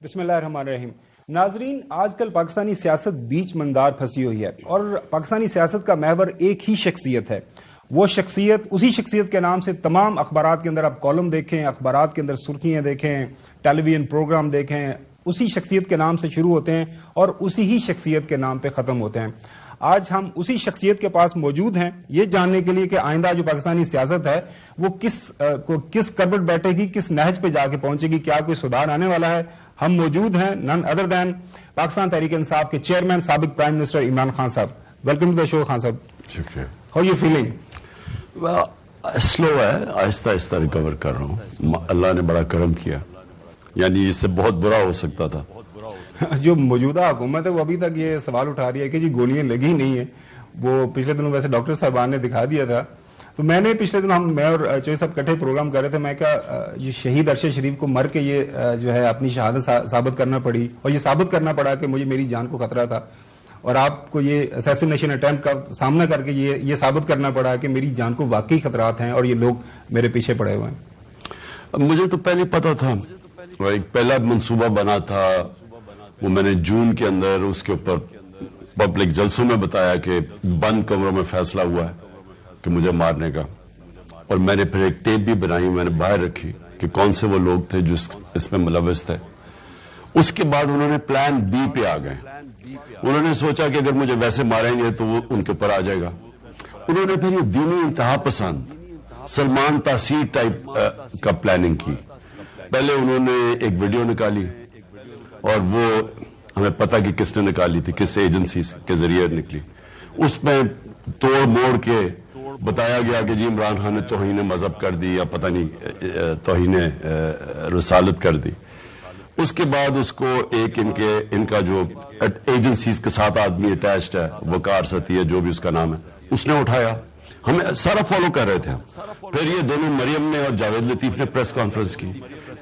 بسم اللہ الرحمن الرحیم. ناظرین، آج کل پاکستانی سیاست بیچ مندار پھنسی ہوئی ہے اور پاکستانی سیاست کا محور ایک ہی شخصیت ہے. وہ شخصیت، اسی شخصیت کے نام سے تمام اخبارات کے اندر آپ کالم دیکھیں، اخبارات کے اندر سرخیاں دیکھیں، ٹیلی ویژن پروگرام دیکھیں، اسی شخصیت کے نام سے شروع ہوتے ہیں اور اسی ہی شخصیت کے نام پہ ختم ہوتے ہیں. آج ہم اسی شخصیت کے پاس موجود ہیں یہ جاننے کے لیے کہ آئندہ جو پاکستانی سیاست ہے وہ کس کربٹ بیٹھے گی، کس نہج پہ جا کے پہنچے گی، کیا کوئی سدھار آنے والا ہے. ہم موجود ہیں نن ادر دین پاکستان تحریک انصاف کے چیئرمین سابق پرائم منسٹر عمران خان صاحب. ویلکم ٹو دا شو خان صاحب. شکریہ. How you feeling? سلو ہے، آہستہ آہستہ ریکور کر رہا ہوں. اللہ نے بڑا کرم کیا، یعنی اس سے بہت برا ہو سکتا تھا. جو موجودہ حکومت ہے وہ ابھی تک یہ سوال اٹھا رہی ہے کہ جی گولیاں لگی نہیں ہیں. وہ پچھلے دنوں ویسے ڈاکٹر صاحبان نے دکھا دیا تھا، تو میں نے پچھلے دنوں میں اور چوہے صاحب کٹھے پروگرام کر رہے تھے. میں کہا یہ شہید ارشد شریف کو مر کے یہ جو ہے اپنی شہادت ثابت کرنا پڑی اور یہ ثابت کرنا پڑا کہ مجھے میری جان کو خطرہ تھا، اور آپ کو یہ اسیسینیشن اٹیمپٹ کا سامنا کر کے یہ ثابت کرنا پڑا کہ میری جان کو واقعی خطرات ہیں اور یہ لوگ میرے پیچھے پڑے ہوئے ہیں. مجھے تو پہلے پتا تھا، ایک پہلا منصوبہ بنا تھا، وہ میں نے جون کے اندر اس کے اوپر پبلک جلسوں میں بتایا کہ بند کمروں میں فیصلہ ہوا ہے کہ مجھے مارنے کا. اور میں نے پھر ایک ٹیپ بھی بنائی، میں نے باہر رکھی کہ کون سے وہ لوگ تھے جو اس میں ملوث تھے. اس کے بعد انہوں نے پلان بی پہ آ گئے. انہوں نے سوچا کہ اگر مجھے ویسے ماریں گے تو وہ ان کے اوپر آ جائے گا. انہوں نے پھر یہ دینی انتہا پسند سلمان تاثیر ٹائپ کا پلاننگ کی. پہلے انہوں نے ایک ویڈیو نکالی اور وہ ہمیں پتہ کہ کس نے نکالی تھی، کس ایجنسی کے ذریعے نکلی. اس میں توڑ موڑ کے بتایا گیا کہ جی عمران خان نے توہین مذہب کر دی یا پتہ نہیں توہین رسالت کر دی. اس کے بعد اس کو ایک ان کا جو ایجنسیز کے ساتھ آدمی اٹیچڈ ہے، وقار ستی ہے جو بھی اس کا نام ہے، اس نے اٹھایا. ہمیں سارا فالو کر رہے تھے. پھر یہ دونوں مریم نے اور جاوید لطیف نے پریس کانفرنس کی.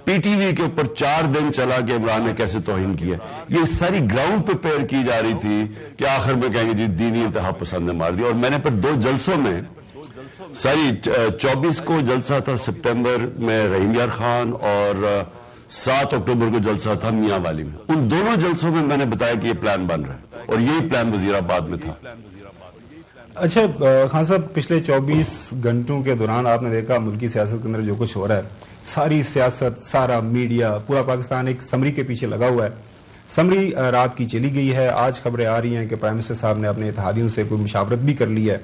پی ٹی وی کے اوپر 4 دن چلا کہ عمران نے کیسے توہین کیا. یہ ساری گراؤنڈ پریپیئر کی جا رہی تھی کہ آخر میں کہیں گے جی دینی انتہا پسند نے مار دیا. اور میں نے پھر 2 جلسوں میں ساری 24 کو جلسہ تھا سپٹمبر میں رحیم یار خان اور 7 اکتوبر کو جلسہ تھا میاں والی میں. ان دونوں جلسوں میں نے بتایا کہ یہ پلان بن رہا ہے اور یہی پلان وزیر آباد میں تھا. اچھا خان صاحب، پچھلے 24 گھنٹوں کے دوران آپ نے دیکھا ملکی سیاست کے اندر جو کچھ ہو رہا ہے، ساری سیاست، سارا میڈیا، پورا پاکستان ایک سمری کے پیچھے لگا ہوا ہے. سمری رات کی چلی گئی ہے. آج خبریں آ رہی ہیں کہ پرائم منسٹر صاحب نے اپنے اتحادیوں سے کوئی مشاورت بھی کر لی ہے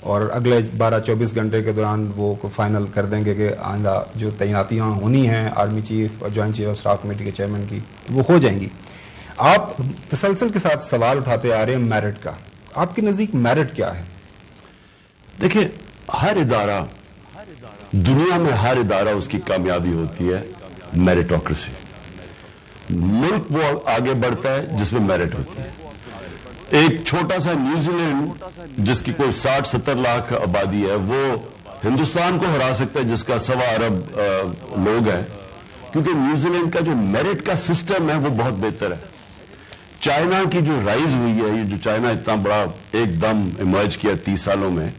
اور اگلے 12-24 گھنٹے کے دوران وہ فائنل کر دیں گے کہ آئندہ جو تعیناتیاں ہونی ہیں آرمی چیف اور joint chief of staff committee کے چیئرمین کی، وہ ہو جائیں گی. آپ تسلسل کے ساتھ سوال اٹھاتے آ رہے ہیں میرٹ کا. آپ کے نزدیک میرٹ کیا ہے؟ دیکھیں، ہر ادارہ، دنیا میں ہر ادارہ اس کی کامیابی ہوتی ہے میرٹوکریسی. ملک وہ آگے بڑھتا ہے جس میں میرٹ ہوتی ہے. ایک چھوٹا سا نیوزی لینڈ جس کی کوئی 60-70 لاکھ آبادی ہے، وہ ہندوستان کو ہرا سکتا ہے جس کا 1.25 ارب لوگ ہیں، کیونکہ نیوزی لینڈ کا جو میرٹ کا سسٹم ہے وہ بہت بہتر ہے. چائنا کی جو رائز ہوئی ہے، یہ جو چائنا اتنا بڑا ایک دم ایمرج کیا 30 سالوں میں،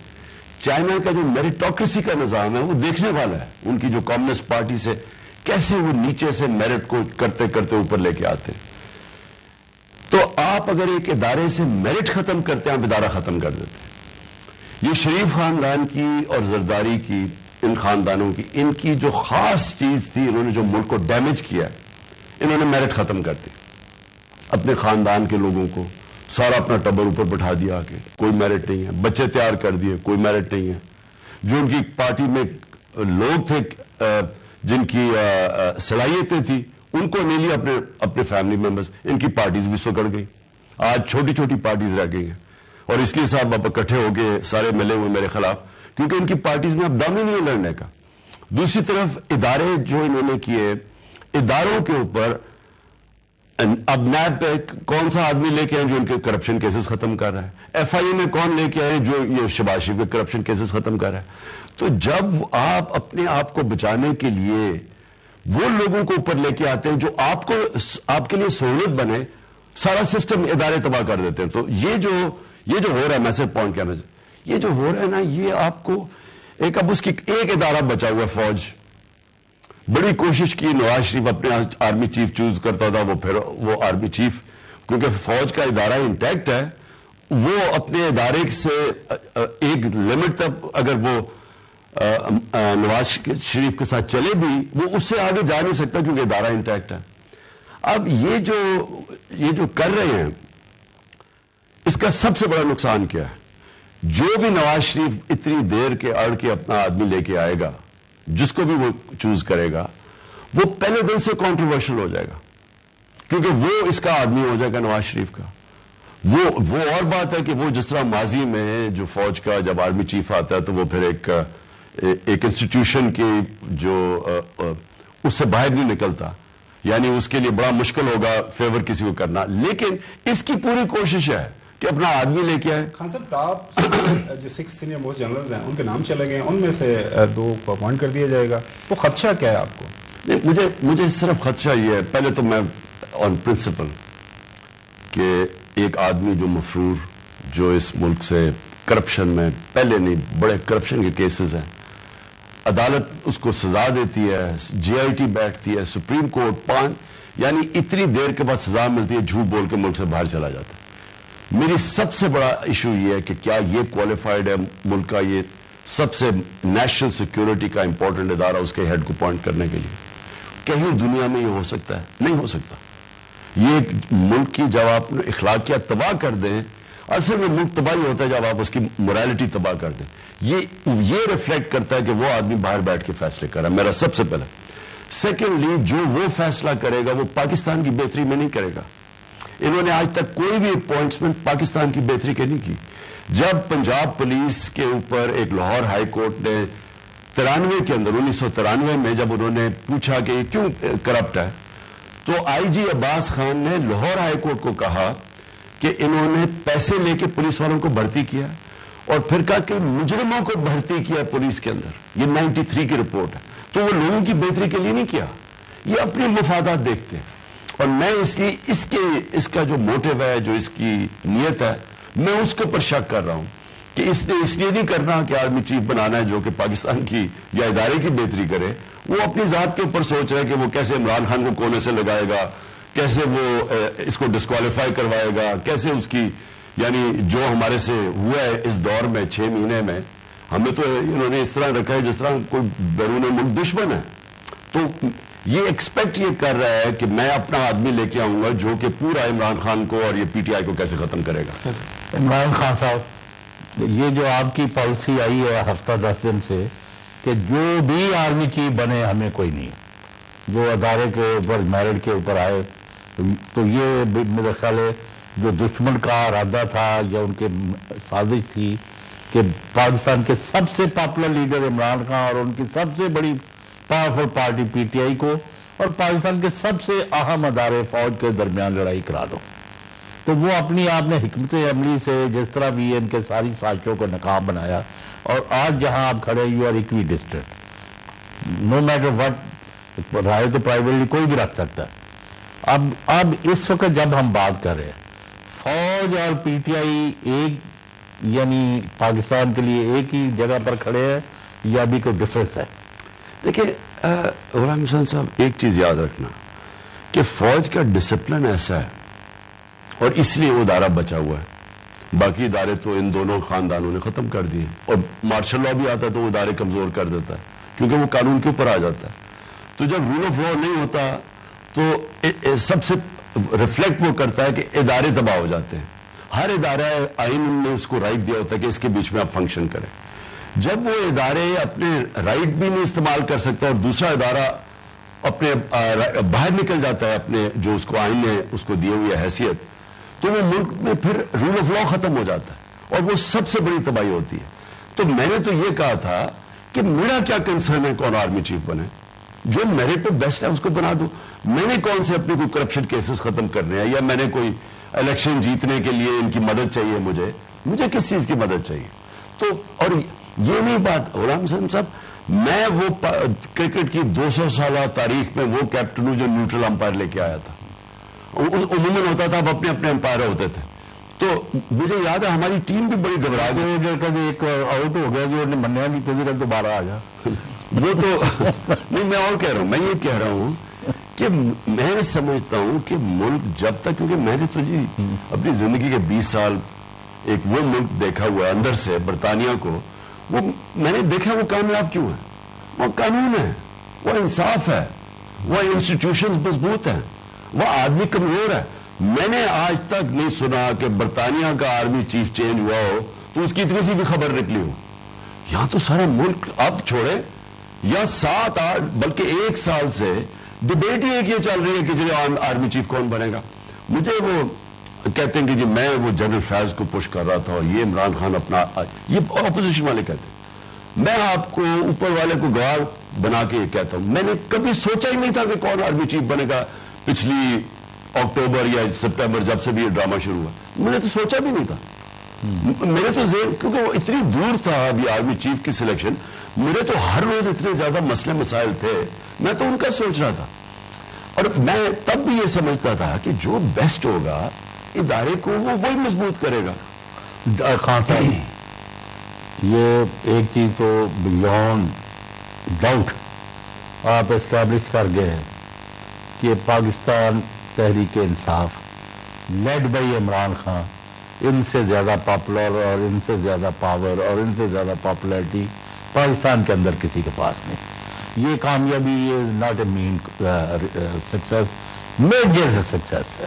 چائنا کا جو میرٹوکریسی کا نظام ہے وہ دیکھنے والا ہے. ان کی جو کمیونسٹ پارٹی سے کیسے وہ نیچے سے میرٹ کو کرتے کرتے اوپر لے کے آتے. تو آپ اگر ایک ادارے سے میرٹ ختم کرتے ہیں، آپ ادارہ ختم کر دیتے ہیں. یہ شریف خاندان کی اور زرداری کی، ان خاندانوں کی، ان کی جو خاص چیز تھی، انہوں نے جو ملک کو ڈیمیج کیا، انہوں نے میرٹ ختم کر دی. اپنے خاندان کے لوگوں کو سارا اپنا ٹبر اوپر بٹھا دیا کہ کوئی میرٹ نہیں ہے. بچے تیار کر دیے، کوئی میرٹ نہیں ہے. جو ان کی پارٹی میں لوگ تھے جن کی صلاحیتیں تھیں، ان کو نہیں لیا اپنے فیملی ممبرز. ان کی پارٹیز بھی سکڑ گئی. آج چھوٹی چھوٹی پارٹیز رہ گئی ہیں اور اس لیے صاحب آپ اکٹھے ہو کے سارے ملے ہوئے میرے خلاف، کیونکہ ان کی پارٹیز میں اب دم ہی نہیں ہے لڑنے کا. دوسری طرف ادارے جو انہوں نے کیے، اداروں کے اوپر اب نیب پہ کون سا آدمی لے کے آئے جو ان کے کرپشن کیسز ختم کر رہا ہے؟ ایف آئی اے میں کون لے کے آئے جو یہ شہباز شریف کے کرپشن کیسز ختم کر رہا ہے؟ تو جب آپ اپنے آپ کو بچانے کے لیے وہ لوگوں کو اوپر لے کے آتے ہیں جو آپ کے لیے سہولت بنے، سارا سسٹم ادارے تباہ کر دیتے ہیں. تو یہ جو ہو رہا ہے، میسج پوائنٹ کیا یہ جو ہو رہا ہے نا، یہ آپ کو اب اس کی ایک ادارہ بچا ہوا ہے، فوج. بڑی کوشش کی نواز شریف اپنے آرمی چیف چوز کرتا تھا, وہ آرمی چیف کیونکہ فوج کا ادارہ انٹیکٹ ہے, وہ اپنے ادارے سے ایک لمٹ تک اگر وہ نواز شریف کے ساتھ چلے بھی, وہ اس سے آگے جا نہیں سکتا کیونکہ ادارہ انٹیکٹ ہے. اب یہ جو کر رہے ہیں, اس کا سب سے بڑا نقصان کیا ہے؟ جو بھی نواز شریف اتنی دیر کے اڑ کے اپنا آدمی لے کے آئے گا, جس کو بھی وہ چوز کرے گا, وہ پہلے دن سے کنٹروورشل ہو جائے گا, کیونکہ وہ اس کا آدمی ہو جائے گا نواز شریف کا. وہ اور بات ہے کہ وہ جس طرح ماضی میں جو فوج کا جب آرمی چیف آتا ہے تو وہ پھر ایک انسٹیٹیوشن کی جو اس سے باہر نہیں نکلتا, یعنی اس کے لیے بڑا مشکل ہوگا فیور کسی کو کرنا, لیکن اس کی پوری کوشش ہے کہ اپنا آدمی لے کے آئے. خان صاحب, ٹاپ جو 6 سینئر موسٹ جنرلز ہیں ان کے نام چلے گئے, ان میں سے 2 کو اپوائنٹ کر دیا جائے گا, وہ خدشہ کیا ہے آپ کو؟ نہیں, مجھے صرف خدشہ یہ ہے, پہلے تو میں آن پرنسپل کہ ایک آدمی جو مفرور, جو اس ملک سے کرپشن میں پہلے نہیں بڑے کرپشن کے کیسز ہیں, عدالت اس کو سزا دیتی ہے, جے آئی ٹی بیٹھتی ہے, سپریم کورٹ یعنی اتنی دیر کے بعد سزا ملتی ہے, جھوٹ بول کے ملک سے باہر چلا جاتا ہے. میری سب سے بڑا ایشو یہ ہے کہ کیا یہ کوالیفائڈ ہے ملک کا یہ سب سے نیشنل سیکیورٹی کا امپورٹنٹ ادارہ اس کے ہیڈ کو اپوائنٹ کرنے کے لیے؟ کہیں دنیا میں یہ ہو سکتا ہے؟ نہیں ہو سکتا. یہ ملک کی جب آپ اخلاقیات تباہ کر دیں, اصل میں ملک تباہی ہوتا ہے جب آپ اس کی موریلٹی تباہ کر دیں. یہ ریفلیکٹ کرتا ہے کہ وہ آدمی باہر بیٹھ کے فیصلے کر رہا ہے, میرا سب سے پہلا. سیکنڈلی, جو وہ فیصلہ کرے گا وہ پاکستان کی بہتری میں نہیں کرے گا. انہوں نے آج تک کوئی بھی اپوائنٹمنٹ پاکستان کی بہتری کے نہیں کی. جب پنجاب پولیس کے اوپر ایک لاہور ہائی کورٹ نے 93 کے اندر 1993 میں جب انہوں نے پوچھا کہ یہ کیوں کرپٹ ہے, تو آئی جی عباس خان نے لاہور ہائی کورٹ کو کہا کہ انہوں نے پیسے لے کے پولیس والوں کو بھرتی کیا, اور پھر کہا کہ مجرموں کو بھرتی کیا پولیس کے اندر. یہ 93 کی رپورٹ ہے. تو وہ لوگوں کی بہتری کے لیے نہیں کیا, یہ اپنے مفادات دیکھتے ہیں. اور میں اس لیے اس کا جو موٹیو ہے, جو اس کی نیت ہے, میں اس کے اوپر شک کر رہا ہوں کہ اس نے اس لیے نہیں کرنا کہ آرمی چیف بنانا ہے جو کہ پاکستان کی یا ادارے کی بہتری کرے. وہ اپنی ذات کے اوپر سوچ رہا ہے کہ وہ کیسے عمران خان کو کونے سے لگائے گا, کیسے وہ اس کو ڈسکوالیفائی کروائے گا, کیسے اس کی یعنی جو ہمارے سے ہوا ہے اس دور میں 6 مہینے میں, ہمیں تو انہوں نے اس طرح رکھا ہے جس طرح کوئی بیرون ملک دشمن ہے. تو یہ ایکسپیکٹ یہ کر رہا ہے کہ میں اپنا آدمی لے کے آؤں گا جو کہ پورا عمران خان کو اور یہ پی ٹی آئی کو کیسے ختم کرے گا. عمران خان صاحب, یہ جو آپ کی پالیسی آئی ہے ہفتہ 10 دن سے کہ جو بھی آرمی چیف بنے ہمیں کوئی نہیں, جو ادارے کے اوپر میرٹ کے اوپر آئے, تو یہ میرا خیال ہے جو دشمن کا ارادہ تھا یا ان کے سازش تھی کہ پاکستان کے سب سے پاپولر لیڈر عمران خان اور ان کی سب سے بڑی powerful party P T I کو اور پاکستان کے سب سے اہم ادارے فوج کے درمیان لڑائی کرا دو. تو وہ اپنی آپ نے حکمت عملی سے جس طرح بھی ان کے ساری سازشوں کو ناکام بنایا, اور آج جہاں آپ کھڑے you are equidistant, no matter what, رائے تو پرائیویٹلی کوئی بھی رکھ سکتا ہے. اب اس وقت جب ہم بات کر رہے ہیں فوج اور پی ٹی آئی ایک یعنی پاکستان کے لیے ایک ہی جگہ پر کھڑے ہیں یا بھی کوئی ڈفرینس ہے؟ دیکھیں غلام حسین صاحب, ایک چیز یاد رکھنا کہ فوج کا ڈسپلن ایسا ہے اور اس لیے وہ ادارہ بچا ہوا ہے. باقی ادارے تو ان دونوں خاندانوں نے ختم کر دیے, اور مارشل لا بھی آتا ہے تو وہ ادارے کمزور کر دیتا ہے کیونکہ وہ قانون کے اوپر آ جاتا ہے. تو جب رول آف لا نہیں ہوتا تو سب سے ریفلیکٹ وہ کرتا ہے کہ ادارے تباہ ہو جاتے ہیں. ہر ادارہ آئین نے اس کو رائٹ دیا ہوتا ہے کہ اس کے بیچ میں آپ فنکشن کریں. جب وہ ادارے اپنے رائٹ بھی نہیں استعمال کر سکتا اور دوسرا ادارہ اپنے باہر نکل جاتا ہے اپنے جو اس کو آئین نے اس کو دیے ہوئی حیثیت, تو وہ ملک میں پھر رول آف لا ختم ہو جاتا ہے اور وہ سب سے بڑی تباہی ہوتی ہے. تو میں نے تو یہ کہا تھا کہ میرا کیا کنسرن ہے کون آرمی چیف بنے, جو میرٹ پہ بیسٹ ہے اس کو بنا دو. میں نے کون سے اپنے کوئی کرپشن کیسز ختم کرنے ہیں, یا میں نے کوئی الیکشن جیتنے کے لیے ان کی مدد چاہیے, مجھے کس چیز کی مدد چاہیے. تو اور یہ نہیں بات غلام حسین صاحب, میں وہ کرکٹ کی 200 سالہ تاریخ میں وہ کیپٹن ہوں جو نیوٹرل امپائر لے کے آیا تھا. عموماً ہوتا تھا اب اپنے اپنے امپائر ہوتے تھے. تو مجھے یاد ہے ہماری ٹیم بھی بڑی گھبرا گئی, ایک آؤٹ ہو گیا جو منیا نہیں تو دوبارہ آ جا. وہ تو نہیں، میں اور کہہ رہا ہوں، میں یہ کہہ رہا ہوں کہ میں سمجھتا ہوں کہ ملک جب تک، کیونکہ میں نے تو جی اپنی زندگی کے 20 سال ایک وہ ملک دیکھا ہوا ہے اندر سے، برطانیہ کو، وہ میں نے دیکھا وہ کامیاب کیوں ہے؟ وہ قانون ہے، وہ انصاف ہے، وہ انسٹیٹیوشنز مضبوط ہیں، وہ آدمی کمزور ہے۔ میں نے آج تک نہیں سنا کہ برطانیہ کا آرمی چیف چینج ہوا ہو تو اس کی اتنی سی بھی خبر نکلی ہو۔ یہاں تو سارا ملک اب چھوڑے یا 7-8 بلکہ 1 سال سے ڈبیٹ ہی ایک یہ چل رہی ہے کہ جو آرمی چیف کون بنے گا۔ مجھے وہ کہتے ہیں کہ جی میں وہ جنرل فیض کو پش کر رہا تھا اور یہ عمران خان اپنا، یہ اپوزیشن والے کہتے ہیں۔ میں آپ کو اوپر والے کو گواہ بنا کے یہ کہتا ہوں، میں نے کبھی سوچا ہی نہیں تھا کہ کون آرمی چیف بنے گا پچھلی اکتوبر یا سپٹمبر جب سے بھی یہ ڈرامہ شروع ہوا، میں نے تو سوچا بھی نہیں تھا۔ میرے تو ذہن، کیونکہ وہ اتنی دور تھا ابھی آرمی چیف کی سلیکشن، میرے تو ہر روز اتنے زیادہ مسئلے مسائل تھے، میں تو ان کا سوچ رہا تھا، اور میں تب بھی یہ سمجھتا تھا کہ جو بیسٹ ہوگا ادارے کو وہ وہی مضبوط کرے گا۔ خان صاحب، یہ ایک چیز تو بیونڈ ڈاؤٹ آپ اسٹیبلش کر گئے ہیں کہ پاکستان تحریک انصاف لیڈ بائی عمران خان ان سے زیادہ پاپولر اور ان سے زیادہ پاور اور ان سے زیادہ پاپولیرٹی پاکستان کے اندر کسی کے پاس نہیں۔ یہ کامیابی is not a main success, major success ہے۔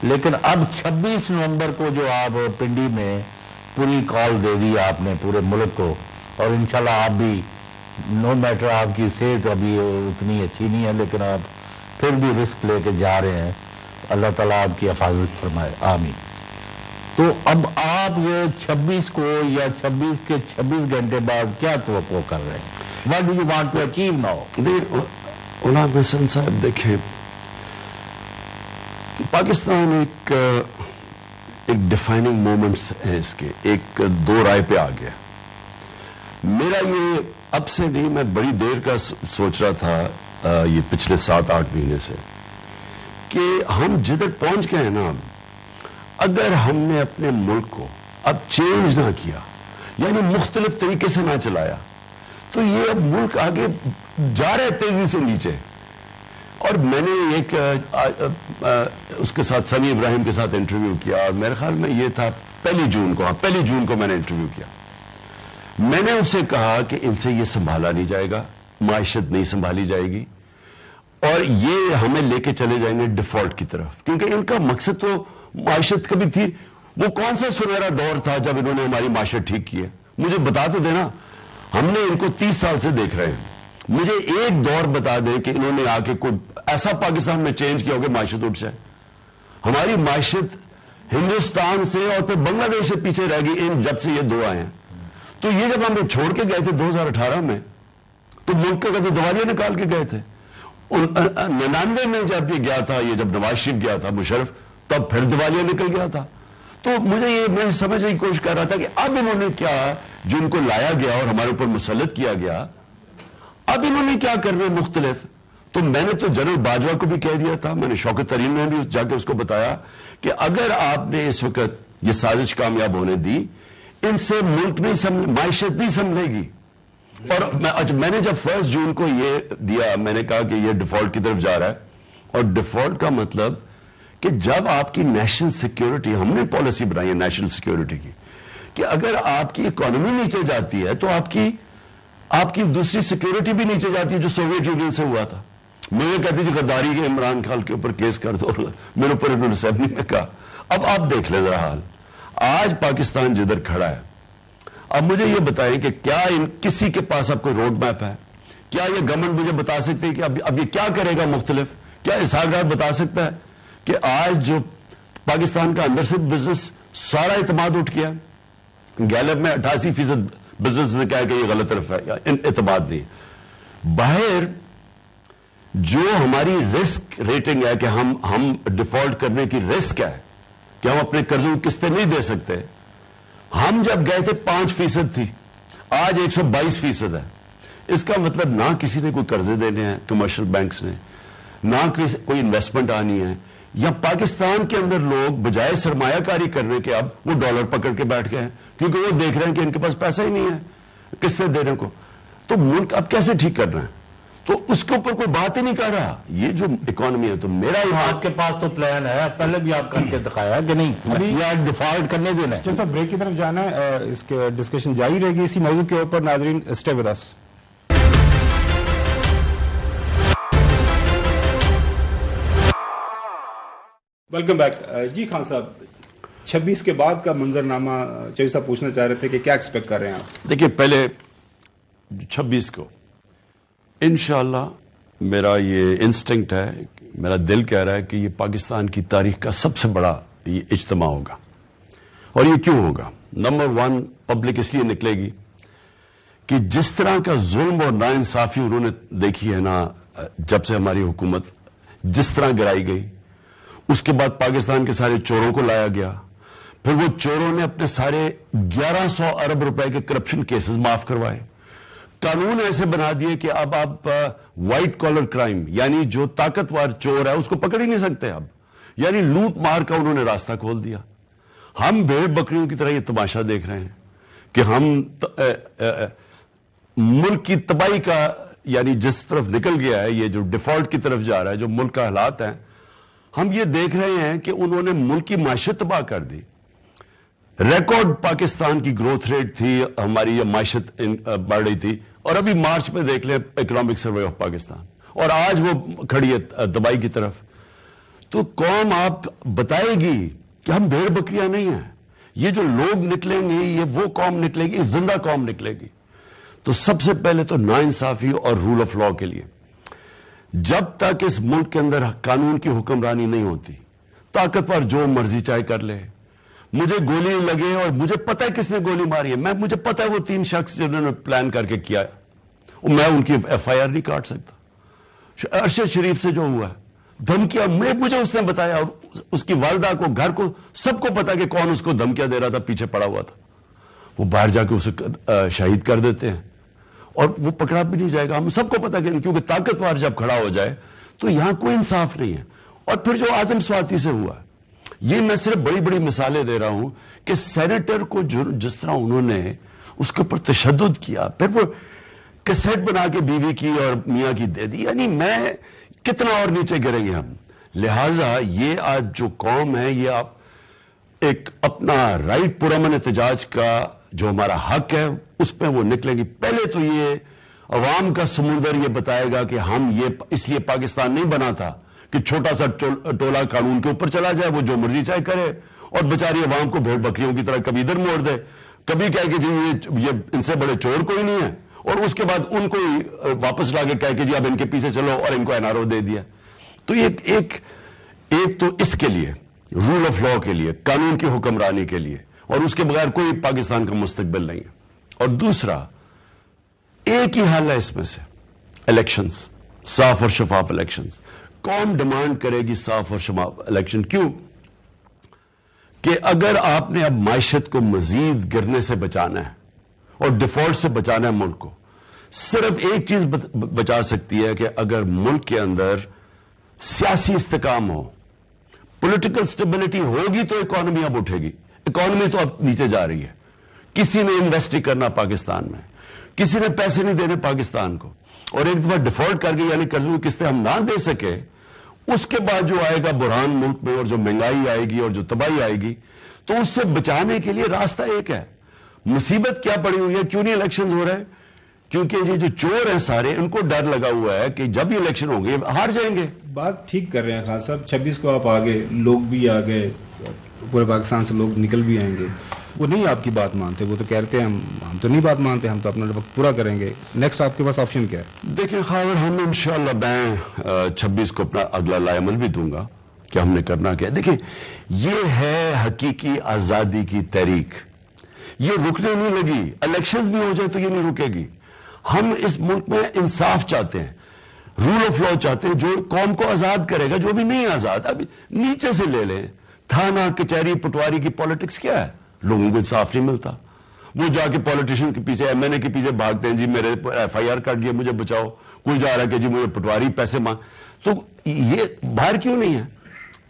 لیکن اب 26 نومبر کو جو آپ پنڈی میں پوری کال دے دی آپ نے پورے ملک کو، اور انشاءاللہ آپ بھی، نو میٹر آپ کی صحت ابھی اتنی اچھی نہیں ہے لیکن آپ پھر بھی رسک لے کے جا رہے ہیں، اللہ تعالیٰ آپ کی حفاظت فرمائے، آمین۔ تو اب آپ یہ 26 کو یا 26 کے 26 گھنٹے بعد کیا توقع کر رہے ہیں؟ What do you want to achieve now؟ Ghulam Hassan صاحب دیکھیں، پاکستان ایک ڈیفائننگ مومنٹس ہے اس کے، ایک دو رائے پہ آ گیا۔ میرا یہ اب سے نہیں، میں بڑی دیر کا سوچ رہا تھا یہ پچھلے 7-8 مہینے سے کہ ہم جدھر پہنچ گئے ہیں نا، اگر ہم نے اپنے ملک کو اب چینج نہ کیا، یعنی مختلف طریقے سے نہ چلایا، تو یہ اب ملک آگے جا رہے تیزی سے نیچے۔ اور میں نے ایک اس کے ساتھ سنی ابراہیم کے ساتھ انٹرویو کیا، اور میرے خیال میں یہ تھا 1 جون کو میں نے انٹرویو کیا۔ میں نے اسے کہا کہ ان سے یہ سنبھالا نہیں جائے گا، معیشت نہیں سنبھالی جائے گی، اور یہ ہمیں لے کے چلے جائیں گے ڈیفالٹ کی طرف، کیونکہ ان کا مقصد تو معیشت کبھی تھی، وہ کون سا سنہرا دور تھا جب انہوں نے ہماری معیشت ٹھیک کی ہے؟ مجھے بتا تو دینا، ہم نے ان کو 30 سال سے دیکھ رہے ہیں، مجھے ایک دور بتا دے کہ انہوں نے آ کے کوئی ایسا پاکستان میں چینج کیا ہو کہ معیشت اٹھ جائے۔ ہماری معیشت ہندوستان سے اور پھر بنگلہ دیش سے پیچھے رہ گئی جب سے یہ دو آئے ہیں۔ تو یہ جب ہمیں چھوڑ کے گئے تھے 2018 میں، تو ملک کا دیوالیہ نکال کے گئے تھے۔ 99 میں جب یہ گیا تھا، یہ جب نواز شریف گیا تھا مشرف، تب پھر دیوالیہ نکل گیا تھا۔ تو مجھے یہ، میں سمجھنے کی کوشش کر رہا تھا کہ اب انہوں نے کیا، جو ان کو لایا گیا اور ہمارے اوپر مسلط کیا گیا، اب انہوں نے کیا کر رہے مختلف۔ تو میں نے تو جنرل باجوہ کو بھی کہہ دیا تھا، میں نے شوکت ترین میں بھی جا کے اس کو بتایا کہ اگر آپ نے اس وقت یہ سازش کامیاب ہونے دی، ان سے ملک نہیں معیشت نہیں سنبھلے گی۔ اور میں نے جب 1 جون کو یہ دیا، میں نے کہا کہ یہ ڈیفالٹ کی طرف جا رہا ہے، اور ڈیفالٹ کا مطلب کہ جب آپ کی نیشنل سیکیورٹی، ہم نے پالیسی بنائی ہے نیشنل سیکیورٹی کی، کہ اگر آپ کی اکانومی نیچے جاتی ہے تو آپ کی دوسری سیکیورٹی بھی نیچے جاتی ہے، جو سوویت یونین سے ہوا تھا۔ مجھے کہتی تھی غداری کے عمران خان کے اوپر کیس کر دو، میرے اوپر انہوں نے اسمبلی میں کہا۔ اب آپ دیکھ لیں ذرا حال، آج پاکستان جدھر کھڑا ہے، اب مجھے یہ بتائیں کہ کیا کسی کے پاس اب کوئی روڈ میپ ہے؟ کیا یہ گورنمنٹ مجھے بتا سکتے ہیں کہ اب یہ کیا کرے گا مختلف؟ کیا اسحاق ڈار بتا سکتا ہے کہ آج جو پاکستان کا اندر سے بزنس سارا اعتماد اٹھ گیا؟ گیلپ میں 88% بزنس نے کہا کہ یہ غلط طرف ہے، اعتماد نہیں۔ باہر جو ہماری رسک ریٹنگ ہے کہ ہم ڈیفالٹ کرنے کی رسک ہے کہ ہم اپنے قرضوں کی قسطیں نہیں دے سکتے، ہم جب گئے تھے 5% تھی، آج 122% ہے۔ اس کا مطلب نہ کسی نے کوئی قرضے دینے ہیں کمرشل بینکس نے، نہ کوئی انویسٹمنٹ آنی ہے، یا پاکستان کے اندر لوگ بجائے سرمایہ کاری کرنے کے اب وہ ڈالر پکڑ کے بیٹھ گئے ہیں، کیونکہ وہ دیکھ رہے ہیں کہ ان کے پاس پیسہ ہی نہیں ہے قسطیں دینے کو۔ تو ملک اب کیسے ٹھیک کرنا ہے؟ تو اس کے اوپر کوئی بات ہی نہیں کر رہا. یہ جو اکانومی ہے تو میرا آپ کے پاس تو پلان ہے, پہلے بھی آپ کر کے دکھایا کہ نہیں, یا ڈیفالٹ کرنے دینا ہے. چلو بریک کی طرف جانا ہے, اس کے ڈسکشن جاری رہے گی اسی موضوع کے اوپر. ناظرین stay with us. Welcome back. جی خان صاحب, 26 کے بعد کا منظرنامہ چوہدری صاحب پوچھنا چاہ رہے تھے کہ کیا ایکسپیکٹ کر رہے ہیں آپ؟ دیکھیے, پہلے 26 کو انشاءاللہ میرا یہ انسٹنکٹ ہے, میرا دل کہہ رہا ہے کہ یہ پاکستان کی تاریخ کا سب سے بڑا یہ اجتماع ہوگا. اور یہ کیوں ہوگا؟ نمبر 1, پبلک اس لیے نکلے گی کہ جس طرح کا ظلم اور ناانصافی انہوں نے دیکھی ہے نا, جب سے ہماری حکومت جس طرح گرائی گئی, اس کے بعد پاکستان کے سارے چوروں کو لایا گیا, پھر وہ چوروں نے اپنے سارے 1100 ارب روپے کے کرپشن کیسز معاف کروائے, قانون ایسے بنا دیے کہ اب آپ وائٹ کالر کرائم یعنی جو طاقتور چور ہے اس کو پکڑ ہی نہیں سکتے اب, یعنی لوٹ مار کا انہوں نے راستہ کھول دیا. ہم بھیڑ بکریوں کی طرح یہ تماشا دیکھ رہے ہیں کہ ہم ملک کی تباہی کا, یعنی جس طرف نکل گیا ہے یہ جو ڈیفالٹ کی طرف جا رہا ہے, جو ملک کا حالات ہیں, ہم یہ دیکھ رہے ہیں کہ انہوں نے ملک کی معیشت تباہ کر دی. ریکارڈ پاکستان کی گروتھ ریٹ تھی, ہماری یہ معیشت بڑھ رہی تھی, اور ابھی مارچ میں دیکھ لیں اکنامک سروے آف پاکستان, اور آج وہ کھڑی ہے تباہی کی طرف. تو قوم آپ بتائے گی کہ ہم بھیڑ بکریاں نہیں ہیں, یہ جو لوگ نکلیں گے یہ وہ قوم نکلے گی, زندہ قوم نکلے گی. تو سب سے پہلے تو ناانصافی اور رول آف لا کے لیے, جب تک اس ملک کے اندر قانون کی حکمرانی نہیں ہوتی, طاقتور جو مرضی چاہے کر لے. مجھے گولی لگے اور مجھے پتہ ہے کس نے گولی ماری ہے, مجھے پتہ ہے وہ 3 شخص جنہوں نے پلان کر کے کیا ہے, میں ان کی FIR نہیں کاٹ سکتا. ارشد شریف سے جو ہوا ہے, دھمکیاں مجھے اس نے بتایا, اور اس کی والدہ کو, گھر کو, سب کو پتا کہ کون اس کو دھمکیاں دے رہا تھا, پیچھے پڑا ہوا تھا. وہ باہر جا کے اسے شہید کر دیتے ہیں اور وہ پکڑا بھی نہیں جائے گا. ہم سب کو پتا کہ کیونکہ طاقتور جب کھڑا ہو جائے تو یہاں کوئی انصاف نہیں ہے. اور پھر جو اعظم سواتی سے ہوا ہے, یہ میں صرف بڑی بڑی مثالیں دے رہا ہوں کہ سینیٹر کو جس طرح انہوں نے اس کے اوپر تشدد کیا, پھر وہ کیسٹ بنا کے بیوی کی اور میاں کی دے دی, یعنی میں کتنا اور نیچے گریں گے ہم. لہٰذا یہ آج جو قوم ہے, یہ آپ ایک اپنا رائٹ پرامن احتجاج کا جو ہمارا حق ہے اس پہ وہ نکلے گی. پہلے تو یہ عوام کا سمندر یہ بتائے گا کہ ہم یہ اس لیے پاکستان نہیں بنا تھا کہ چھوٹا سا ٹولہ قانون کے اوپر چلا جائے, وہ جو مرضی چاہے کرے, اور بیچاری عوام کو بھیڑ بکریوں کی طرح کبھی ادھر موڑ دے, کبھی کہے کہ جی یہ ان سے بڑے چور کوئی نہیں ہے, اور اس کے بعد ان کو واپس لا کے کہے کہ جی اب ان کے پیچھے چلو, اور ان کو NRO دے دیا. تو یہ ایک تو اس کے لیے رول آف لا کے لیے, قانون کی حکمرانی کے لیے, اور اس کے بغیر کوئی پاکستان کا مستقبل نہیں ہے. اور دوسرا ایک ہی حل ہے اس میں سے, الیکشنز, صاف اور شفاف الیکشنز. قوم ڈیمانڈ کرے گی صاف اور شفاف الیکشن. کیوں؟ کہ اگر آپ نے اب معیشت کو مزید گرنے سے بچانا ہے اور ڈیفالٹ سے بچانا ہے ملک کو, صرف ایک چیز بچا سکتی ہے کہ اگر ملک کے اندر سیاسی استحکام ہو, پولیٹیکل سٹیبلٹی ہوگی تو اکانومی اب اٹھے گی. اکانومی تو اب نیچے جا رہی ہے, کسی نے انویسٹ نہیں کرنا پاکستان میں, کسی نے پیسے نہیں دینے پاکستان کو, اور ایک دفعہ ڈیفالٹ کر گئی یعنی قرضوں کی قسطیں ہم نہ دے سکے, اس کے بعد جو آئے گا بحران ملک میں, اور جو مہنگائی آئے گی اور جو تباہی آئے گی, تو اس سے بچانے کے لیے راستہ ایک ہے. مصیبت کیا پڑی ہوئی ہے, کیوں نہیں الیکشن ہو رہے ہیں؟ کیونکہ یہ جو چور ہیں سارے, ان کو ڈر لگا ہوا ہے کہ جب ہی الیکشن ہوں گے ہار جائیں گے. بات ٹھیک کر رہے ہیں خان صاحب, 26 کو آپ آگے, لوگ بھی آ گئے, پورے پاکستان سے لوگ نکل بھی آئیں گے. وہ نہیں آپ کی بات مانتے, وہ تو کہتے ہیں ہم تو نہیں بات مانتے, ہم تو اپنا وقت پورا کریں گے. نیکسٹ آپ کے پاس آپشن کیا ہے؟ دیکھیں خاور, ہم انشاءاللہ میں 26 کو اپنا اگلا لائے عمل بھی دوں گا کہ ہم نے کرنا کیا. دیکھیں یہ ہے حقیقی آزادی کی تحریک, یہ رکنے نہیں لگی. الیکشنز بھی ہو جائے تو یہ نہیں رکے گی. ہم اس ملک میں انصاف چاہتے ہیں, رول آف لا چاہتے ہیں, جو قوم کو آزاد کرے گا. جو بھی نہیں آزاد, ابھی نیچے سے لے لیں, تھانہ کچہری پٹواری کی پالیٹکس کیا ہے, لوگوں کو انصاف نہیں ملتا. وہ جا کے پولیٹیشین کے پیچھے, MNA کے پیچھے بھاگتے ہیں, جی میرے FIR کٹ گیا مجھے بچاؤ. کوئی جا رہا ہے کہ جی مجھے پٹواری پیسے مانگ. تو یہ باہر کیوں نہیں ہے؟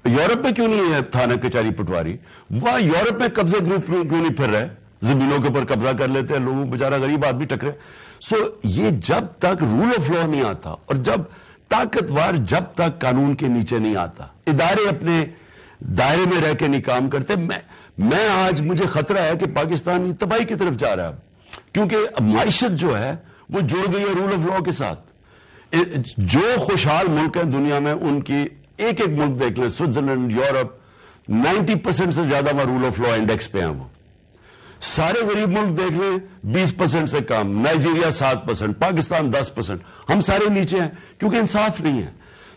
یورپ میں کیوں نہیں ہے تھانہ کچہری پٹواری؟ وہ یورپ میں قبضے گروپ کیوں نہیں پھر رہے؟ زمینوں کے اوپر قبضہ کر لیتے ہیں, لوگوں بیچارہ غریب آدمی ٹکرے. سو یہ جب تک رول آف لا نہیں آتا اور جب طاقتور جب تک قانون کے نیچے نہیں آتا, ادارے اپنے دائرے میں رہ کے نہیں کام کرتے, میں آج مجھے خطرہ ہے کہ پاکستان تباہی کی طرف جا رہا ہے, کیونکہ معیشت جو ہے وہ جڑ گئی ہے رول آف لا کے ساتھ. جو خوشحال ملک ہیں دنیا میں ان کی ایک ایک ملک دیکھ لیں, سوئٹزرلینڈ, یورپ, 90% سے زیادہ وہ رول آف لا انڈیکس پہ ہیں. وہ سارے غریب ملک دیکھ لیں 20% سے کم, نائجیریا 7%, پاکستان 10%, ہم سارے نیچے ہیں کیونکہ انصاف نہیں ہے.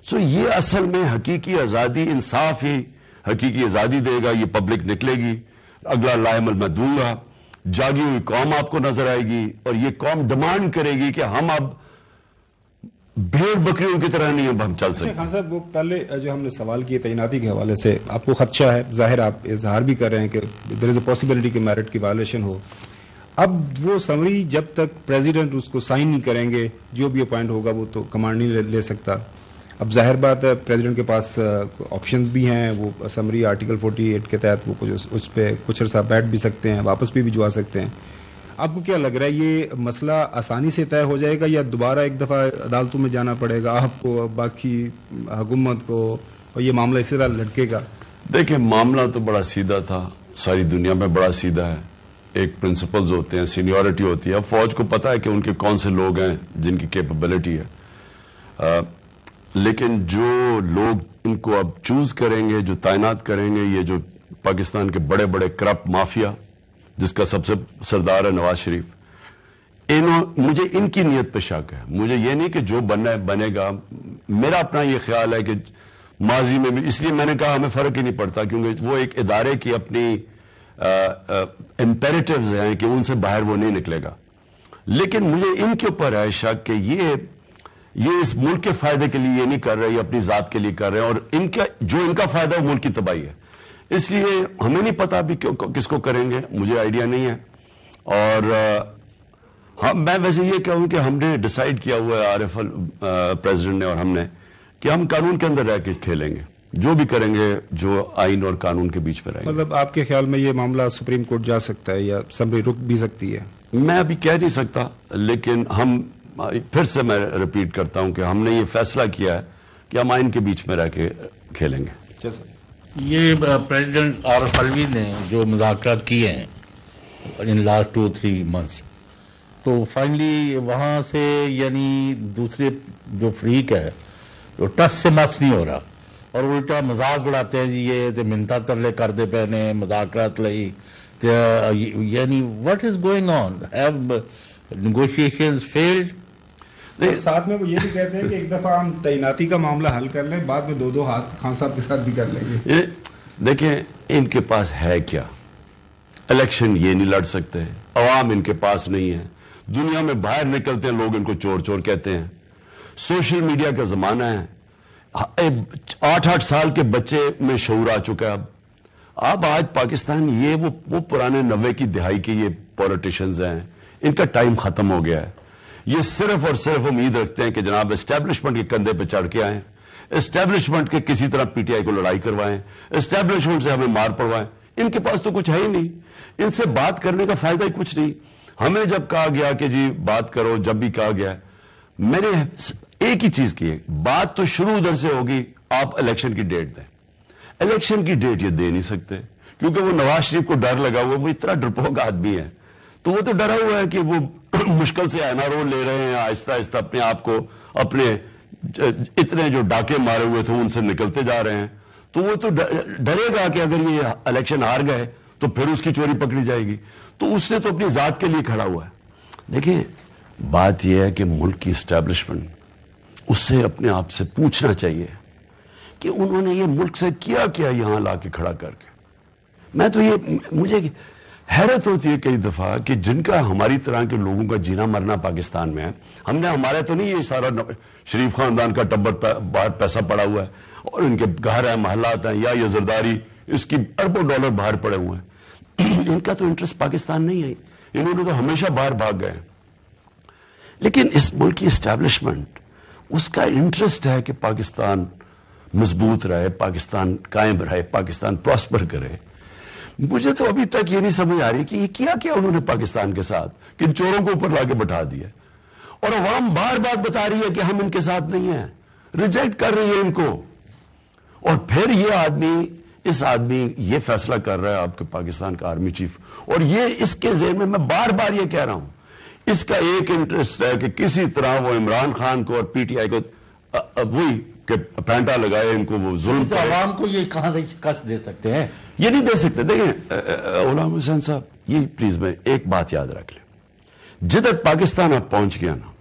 سو یہ اصل میں حقیقی آزادی, انصاف ہی حقیقی آزادی دے گا. یہ پبلک نکلے گی, اگلا لائے عمل میں دوں گا, جاگی ہوئی قوم آپ کو نظر آئے گی, اور یہ قوم ڈیمانڈ کرے گی کہ ہم اب بھیڑ بکریوں کی طرح نہیں اب ہم چل سکتے. خان صاحب, وہ پہلے جو ہم نے سوال کیے تعیناتی کے حوالے سے, آپ کو خدشہ ہے, ظاہر آپ اظہار بھی کر رہے ہیں کہ دیر از اے پاسبلٹی کہ میرٹ کی وائلیشن ہو. اب وہ سمری جب تک پریزیڈنٹ اس کو سائن نہیں کریں گے, جو بھی اپوائنٹ ہوگا وہ تو کمانڈ نہیں لے سکتا. اب ظاہر بات ہے پریزیڈنٹ کے پاس آپشنز بھی ہیں, وہ سمری آرٹیکل 48 کے تحت وہ اس پہ کچھ عرصہ بیٹھ بھی سکتے ہیں, واپس بھی جو آ سکتے ہیں. آپ کو کیا لگ رہا ہے یہ مسئلہ آسانی سے طے ہو جائے گا یا دوبارہ ایک دفعہ عدالتوں میں جانا پڑے گا آپ کو, باقی حکومت کو, اور یہ معاملہ اسی طرح لٹکے گا؟ دیکھیں معاملہ تو بڑا سیدھا تھا, ساری دنیا میں بڑا سیدھا ہے. ایک پرنسپلز ہوتے ہیں, سینیورٹی ہوتی ہے. اب فوج کو پتا ہے کہ ان کے کون سے لوگ ہیں جن کی کیپیبلٹی ہے, لیکن جو لوگ ان کو اب چوز کریں گے, جو تعینات کریں گے, یہ جو پاکستان کے بڑے بڑے کرپٹ مافیا جس کا سب سے سردار ہے نواز شریف, مجھے ان کی نیت پہ شک ہے. مجھے یہ نہیں کہ جو بنے گا, میرا اپنا یہ خیال ہے کہ ماضی میں بھی, اس لیے میں نے کہا ہمیں فرق ہی نہیں پڑتا کیونکہ وہ ایک ادارے کی اپنی امپیریٹیوز ہیں کہ ان سے باہر وہ نہیں نکلے گا. لیکن مجھے ان کے اوپر ہے شک کہ یہ اس ملک کے فائدے کے لیے یہ نہیں کر رہے, یہ اپنی ذات کے لیے کر رہے ہیں, اور جو ان کا فائدہ ہے وہ ملک کی تباہی ہے. اس لیے ہمیں نہیں پتا ابھی کس کو کریں گے, مجھے آئیڈیا نہیں ہے. اور ہاں میں ویسے یہ کہوں کہ ہم نے ڈیسائیڈ کیا ہوا ہے, عارف پریزیڈنٹ نے اور ہم نے, کہ ہم قانون کے اندر رہ کے کھیلیں گے, جو بھی کریں گے جو آئین اور قانون کے بیچ میں رہیں گے. مطلب آپ کے خیال میں یہ معاملہ سپریم کورٹ جا سکتا ہے یا اسمبلی رک بھی سکتی ہے؟ میں ابھی کہہ نہیں سکتا, لیکن ہم پھر سے میں ریپیٹ کرتا ہوں کہ ہم نے یہ فیصلہ کیا ہے کہ ہم آئین کے بیچ میں رہ کے کھیلیں گے. یہ پریزیڈنٹ عارف الوی نے جو مذاکرات کیے ہیں ان لاسٹ 2-3 months, تو فائنلی وہاں سے یعنی دوسرے جو فریق ہے جو ٹس سے مس نہیں ہو رہا, اور الٹا مذاق اڑاتے ہیں, جی یہ منتا ترلے کر دے پہنے مذاکرات لئی, یعنی what is going on, have negotiations field? ساتھ میں وہ یہ بھی کہتے ہیں کہ ایک دفعہ ہم تعیناتی کا معاملہ حل کر لیں, بعد میں 2 ہاتھ خان صاحب کے ساتھ بھی کر لیں گے. دیکھیں ان کے پاس ہے کیا, الیکشن یہ نہیں لڑ سکتے, عوام ان کے پاس نہیں ہے, دنیا میں باہر نکلتے ہیں لوگ ان کو چور چور کہتے ہیں, سوشل میڈیا کا زمانہ ہے, 8-8 سال کے بچے میں شعور آ چکا ہے. اب آج پاکستان یہ وہ پرانے 90 کی دہائی کے یہ پولیٹیشنز ہیں, ان کا ٹائم ختم ہو گیا ہے. یہ صرف اور صرف امید رکھتے ہیں کہ جناب اسٹیبلشمنٹ کے کندھے پہ چڑھ کے آئیں, اسٹیبلشمنٹ کے کسی طرح پی ٹی آئی کو لڑائی کروائیں, اسٹیبلشمنٹ سے ہمیں مار پڑوائیں. ان کے پاس تو کچھ ہے ہی نہیں, ان سے بات کرنے کا فائدہ ہی کچھ نہیں. ہمیں جب کہا گیا کہ جی بات کرو, جب بھی کہا گیا, میں نے ایک ہی چیز کی ہے, بات تو شروع ادھر سے ہوگی, آپ الیکشن کی ڈیٹ دیں. الیکشن کی ڈیٹ یہ دے نہیں سکتے کیونکہ وہ نواز شریف کو ڈر لگا ہوا, وہ اتنا ڈرپوک آدمی ہے, تو وہ تو ڈرا ہوا ہے کہ وہ مشکل سے اینا رول لے رہے ہیں, آہستہ آہستہ اپنے آپ کو, اپنے اتنے جو ڈاکے مارے ہوئے تھے ان سے نکلتے جا رہے ہیں. تو وہ تو ڈرے گا کہ اگر یہ الیکشن ہار گئے تو پھر اس کی چوری پکڑی جائے گی, تو اس سے تو اپنی ذات کے لیے کھڑا ہوا ہے. دیکھیں بات یہ ہے کہ ملک کی اسٹیبلشمنٹ, اس سے اپنے آپ سے پوچھنا چاہیے کہ انہوں نے یہ ملک سے کیا کیا یہاں لا کے کھڑا کر کے. میں تو مجھے حیرت ہوتی ہے کئی دفعہ کہ جن کا ہماری طرح کے لوگوں کا جینا مرنا پاکستان میں ہے, ہم نے, ہمارے تو نہیں یہ سارا شریف خاندان کا ٹبر باہر پیسہ پڑا ہوا ہے, اور ان کے گھر ہیں, محلات ہیں, یا یہ زرداری اس کی اربوں ڈالر باہر پڑے ہوئے ہیں. ان کا تو انٹرسٹ پاکستان نہیں ہے, انہوں نے تو ہمیشہ باہر بھاگ گئے. لیکن اس ملک کی اسٹیبلشمنٹ, اس کا انٹرسٹ ہے کہ پاکستان مضبوط رہے, پاکستان قائم رہے, پاکستان پراسپر کرے. مجھے تو ابھی تک یہ نہیں سمجھ آ رہی کہ یہ کیا انہوں نے پاکستان کے ساتھ کہ ان چوروں کو اوپر لا کے بٹھا دیا، اور عوام بار بار بتا رہی ہے کہ ہم ان کے ساتھ نہیں ہیں، ریجیکٹ کر رہی ہے ان کو، اور پھر اس آدمی یہ فیصلہ کر رہا ہے آپ کے پاکستان کا آرمی چیف، اور یہ اس کے ذہن میں بار بار یہ کہہ رہا ہوں، اس کا ایک انٹرسٹ ہے کہ کسی طرح وہ عمران خان کو اور پی ٹی آئی کو وہی کہ پینٹا لگائے ان کو، وہ ظلم تو عوام کو یہ کہاں سے شکست دے سکتے ہیں؟ یہ نہیں دے سکتے۔ دیکھیں غلام حسین صاحب، یہ پلیز میں ایک بات یاد رکھ لیں، جدھر پاکستان اب پہنچ گیا نا،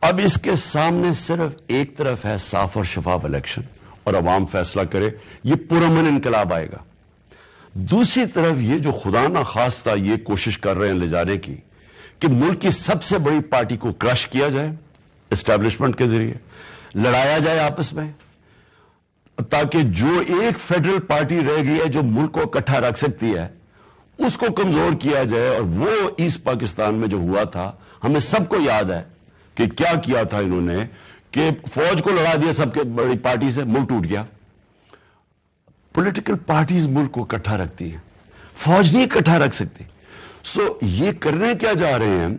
اب اس کے سامنے صرف ایک طرف ہے صاف اور شفاف الیکشن اور عوام فیصلہ کرے، یہ پرامن انقلاب آئے گا۔ دوسری طرف یہ جو خدا نہ خواستہ یہ کوشش کر رہے ہیں لے جانے کی کہ ملک کی سب سے بڑی پارٹی کو کرش کیا جائے اسٹیبلشمنٹ کے ذریعے، لڑایا جائے آپس میں، تاکہ جو ایک فیڈرل پارٹی رہ گئی ہے جو ملک کو اکٹھا رکھ سکتی ہے اس کو کمزور کیا جائے۔ اور وہ ایسٹ پاکستان میں جو ہوا تھا، ہمیں سب کو یاد ہے کہ کیا کیا تھا انہوں نے، کہ فوج کو لڑا دیا سب کے بڑی پارٹی سے، ملک ٹوٹ گیا۔ پولیٹیکل پارٹیز ملک کو اکٹھا رکھتی ہیں، فوج نہیں اکٹھا رکھ سکتی۔ سو یہ کرنے کیا جا رہے ہیں،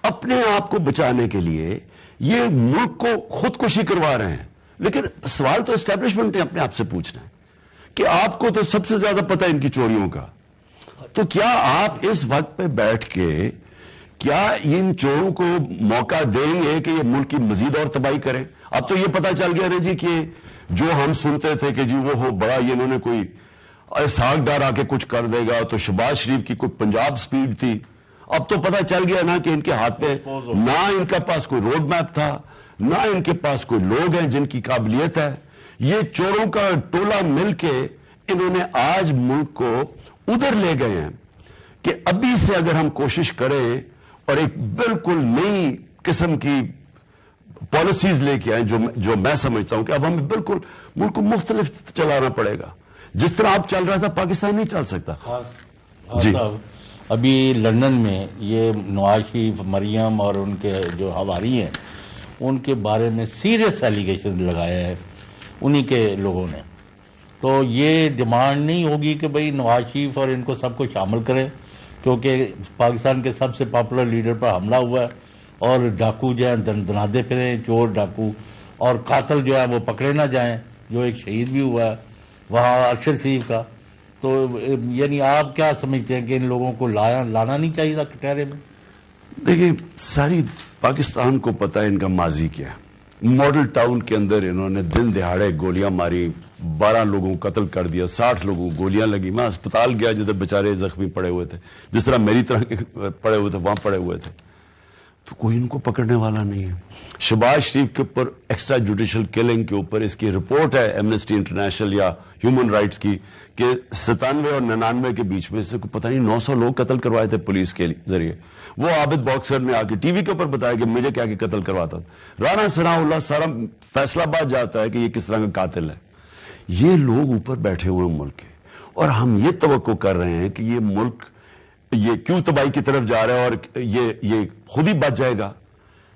اپنے آپ کو بچانے کے لیے یہ ملک کو خودکشی کروا رہے ہیں۔ لیکن سوال تو اسٹیبلشمنٹ نے اپنے آپ سے پوچھنا ہے کہ آپ کو تو سب سے زیادہ پتہ ہے ان کی چوریوں کا، تو کیا آپ اس وقت پہ بیٹھ کے کیا ان چوروں کو موقع دیں گے کہ یہ ملک کی مزید اور تباہی کریں؟ اب تو یہ پتہ چل گیا نا جی کہ جو ہم سنتے تھے کہ جی وہ ہو بڑا یہ انہوں نے کوئی اسحاق ڈار آ کے کچھ کر دے گا، تو شہباز شریف کی کوئی پنجاب سپیڈ تھی، اب تو پتہ چل گیا نا کہ ان کے ہاتھ میں نہ ان کے پاس کوئی روڈ میپ تھا، نہ ان کے پاس کوئی لوگ ہیں جن کی قابلیت ہے۔ یہ چوروں کا ٹولہ مل کے انہوں نے آج ملک کو ادھر لے گئے ہیں کہ ابھی سے اگر ہم کوشش کریں اور ایک بالکل نئی قسم کی پالیسیز لے کے آئیں جو میں سمجھتا ہوں کہ اب ہمیں بالکل ملک کو مختلف چلانا پڑے گا، جس طرح اب چل رہا تھا پاکستان نہیں چل سکتا۔ جی ابھی لندن میں یہ نواز شریف، مریم اور ان کے جو حواری ہیں ان کے بارے میں سیریس ایلیگیشن لگایا ہے انہی کے لوگوں نے، تو یہ ڈیمانڈ نہیں ہوگی کہ بھئی نواز شریف اور ان کو سب کو شامل کریں، کیونکہ پاکستان کے سب سے پاپولر لیڈر پر حملہ ہوا ہے اور ڈاکو جو ہیں دنادے پھریں، چور ڈاکو اور قاتل جو ہیں وہ پکڑے نہ جائیں، جو ایک شہید بھی ہوا ہے وہاں ارشد شریف کا۔ تو یعنی آپ کیا سمجھتے ہیں کہ ان لوگوں کو لانا نہیں چاہیے تھا کٹہرے میں؟ دیکھیں ساری پاکستان کو پتہ ہے ان کا ماضی کیا ہے۔ ماڈل ٹاؤن کے اندر انہوں نے دن دہاڑے گولیاں ماری، 12 لوگوں کو قتل کر دیا، 60 لوگوں کو گولیاں لگی۔ میں اسپتال گیا جدھر بیچارے زخمی پڑے ہوئے تھے، جس طرح میری طرح کے پڑے ہوئے تھے وہاں پڑے ہوئے تھے، تو کوئی ان کو پکڑنے والا نہیں ہے۔ شہباز شریف کے اوپر ایکسٹرا جوڈیشل کلنگ کے اوپر اس کی رپورٹ ہے ایمنسٹی انٹرنیشنل یا ہیومن رائٹس کی کہ 97 اور 99 کے بیچ میں سے پتہ نہیں 900 لوگ قتل کروائے تھے پولیس کے ذریعے۔ وہ عابد باکسر نے آ کے ٹی وی کے اوپر بتایا کہ مجھے کیا کہ قتل کرواتا تھا۔ رانا ثناء اللہ سارا فیصلہ باد جاتا ہے کہ یہ کس طرح کا قاتل ہے۔ یہ لوگ اوپر بیٹھے ہوئے ملک کے، اور ہم یہ توقع کر رہے ہیں کہ یہ ملک یہ کیوں تباہی کی طرف جا رہا ہے اور یہ خود ہی بچ جائے گا۔